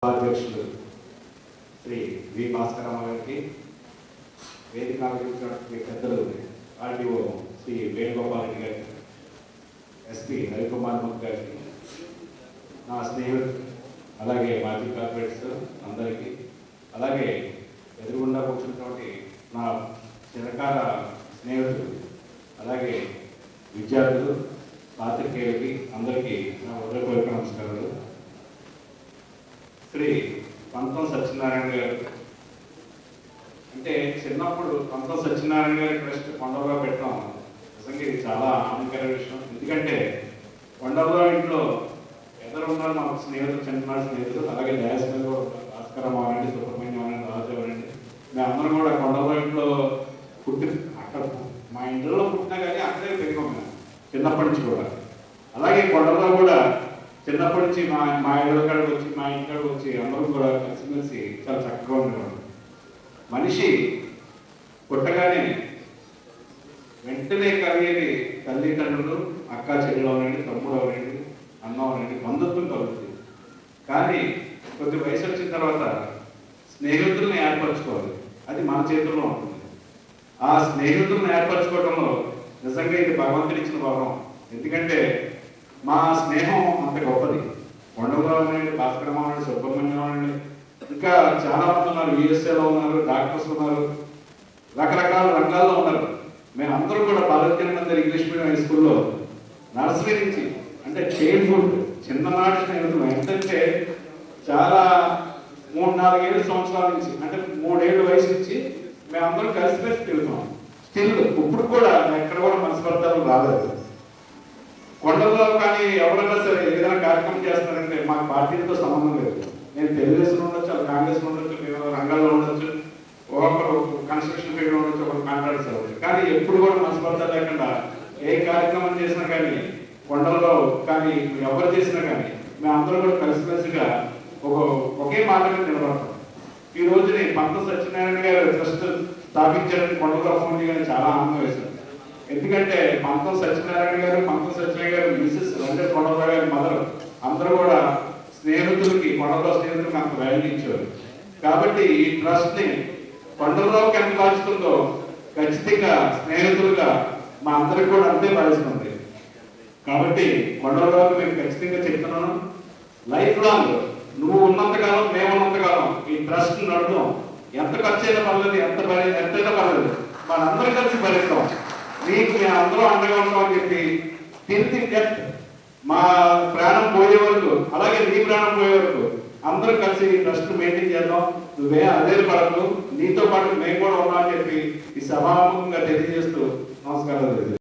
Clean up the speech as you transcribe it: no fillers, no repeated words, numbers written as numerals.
ఉపాధ్యక్షులు శ్రీ వి భాస్కరరావు గారికి, వేదిక ఆలోచించినటువంటి పెద్దలు ఆర్డీఓ శ్రీ వేణుగోపాల్ రెడ్డి గారికి, ఎస్పీ రవికుమార్ ముఖ్ గారికి, నా స్నేహితులు అలాగే మాజీ కార్పొరేట్స్ అందరికీ, అలాగే ఎదురుగుండా కూర్చున్నటువంటి నా చిరకాల స్నేహితులు అలాగే విద్యార్థులు పాత్రికేయులకి అందరికీ నా హృదయపూర్వక నమస్కారాలు. శ్రీ పంతం సత్యనారాయణ గారు అంటే చిన్నప్పుడు పంతం సత్యనారాయణ గారి ట్రస్ట్ కొండలరావు పెట్టడం నిజంగా ఇది చాలా ఆనందకర విషయం. ఎందుకంటే కొండలరావు ఇంట్లో ఎదురున్నారు మా స్నేహితులు, చిన్ననాడు స్నేహితులు, అలాగే డ్యాస్ మీద కూడా భాస్కరరావు అవనండి, సుబ్రహ్మణ్యం అవనండి, రాజు అవనండి, మేమందరం కూడా కొండలరావు ఇంట్లో పుట్టి అక్కడ మా ఇంట్లో పుట్టినా కానీ అక్కడే పెరిగాం మేము చిన్నప్పటి నుంచి కూడా. అలాగే కొండలరావు కూడా చిన్నప్పటి నుంచి మా ఇళ్ళ కాడికి వచ్చి మా ఇంటికాడికి వచ్చి అందరూ కూడా కలిసిమెలిసి చాలా చక్కగా ఉండేవాడు. మనిషి పుట్టగానే వెంటనే కలిగేది తల్లిదండ్రులు, అక్క చెల్లెలు అవనండి, తమ్ముడు అవనండి, అన్న అవనండి, బంధుత్వం కలుగుతుంది. కానీ కొద్ది వయసు వచ్చిన తర్వాత స్నేహితులను ఏర్పరచుకోవాలి, అది మన చేతుల్లో ఉంటుంది. ఆ స్నేహితులను ఏర్పరచుకోవడంలో నిజంగా ఇది భగవంతుడు ఇచ్చిన భావం. ఎందుకంటే మా స్నేహం అంత గొప్పది. కొండలరావు అనండి, భాస్కరరావు అనండి, సుబ్రహ్మణ్యం అనండి, ఇంకా చాలా మంది ఉన్నారు, యూఎస్ఏలో ఉన్నారు, డాక్టర్స్ ఉన్నారు, రకరకాల రంగాల్లో ఉన్నారు. మేమందరూ కూడా బాలకేంద్ర ఇంగ్లీష్ మీడియం హై స్కూల్లో నర్సరీ నుంచి అంటే చైల్డ్హుడ్ చిన్ననాటి స్నేహితులు ఎంతంటే చాలా 3-4 సంవత్సరాల నుంచి అంటే 3 ఏళ్ళ వయసు నుంచి మేమందరం కలిసిమెలిసి తిరుగుతాం. స్టిల్ ఇప్పుడు కూడా ఎక్కడ కూడా మనస్పర్ధలు రాలేదు. కొండలరావు కానీ ఎవరైనా సరే ఏదైనా కార్యక్రమం చేస్తారంటే మాకు పార్టీలతో సంబంధం లేదు. నేను తెలుగుదేశంలో ఉండొచ్చు, అది కాంగ్రెస్లో ఉండొచ్చు, మేము రంగాల్లో ఉండొచ్చు, ఒకరు కన్స్ట్రక్షన్ ఫీల్డ్లో ఉండొచ్చు, ఒకరు కాంట్రాక్ట్స్ అవ్వచ్చు. కానీ ఎప్పుడు కూడా మనస్పర్ధ లేకుండా ఏ కార్యక్రమం చేసినా కానీ కొండలరావు కానీ ఎవరు చేసినా కానీ మేమందరం కూడా కలిసిమెలిసిగా ఒకే మాట మీద నిలబడతాం. ఈ రోజుని పంతం సత్యనారాయణ గారు ట్రస్ట్ స్థాపించారని కొండలరావు ఫోన్ చేయగానే చాలా ఆనందం వేశారు. ఎందుకంటే పంతం సత్యనారాయణ గారు, పంతం సత్యనారాయణ గారు మిసెస్ రంగత్ కొండలరావు గారి మదర్ అందరూ కూడా స్నేహితులకి, కొండలరావు స్నేహితులకి అంత వాల్యూ ఇచ్చారు. కాబట్టి ఈ ట్రస్ట్ ని కొండలరావుకి ఎంత బాధిస్తుందో ఖచ్చితంగా స్నేహితులుగా మా అందరికి కూడా అంతే బాధిస్తుంది. కాబట్టి కొండలరావుకి మేము ఖచ్చితంగా చెప్తున్నాను, లైఫ్ లాంగ్ నువ్వు ఉన్నంతకాలం, మేము ఉన్నంతకాలం ఈ ట్రస్ట్ నడుపుతాం. ఎంత ఖర్చు అయినా పర్లేదు, ఎంతైనా పర్లేదు, మనందరం కలిసి భరిస్తాం. మీకు మేము అందరూ అండగా ఉంటామని చెప్పి తిరిగి డెత్ మా ప్రాణం పోయే వరకు, అలాగే నీ ప్రాణం పోయే వరకు అందరూ కలిసి ఈ ట్రస్ట్ మెయింటైన్ చేద్దాం. నువ్వే అదే పడకు, నీతో పాటు మేము కూడా ఉన్నామని చెప్పి ఈ సభాముఖంగా తెలియజేస్తూ నమస్కారాలు.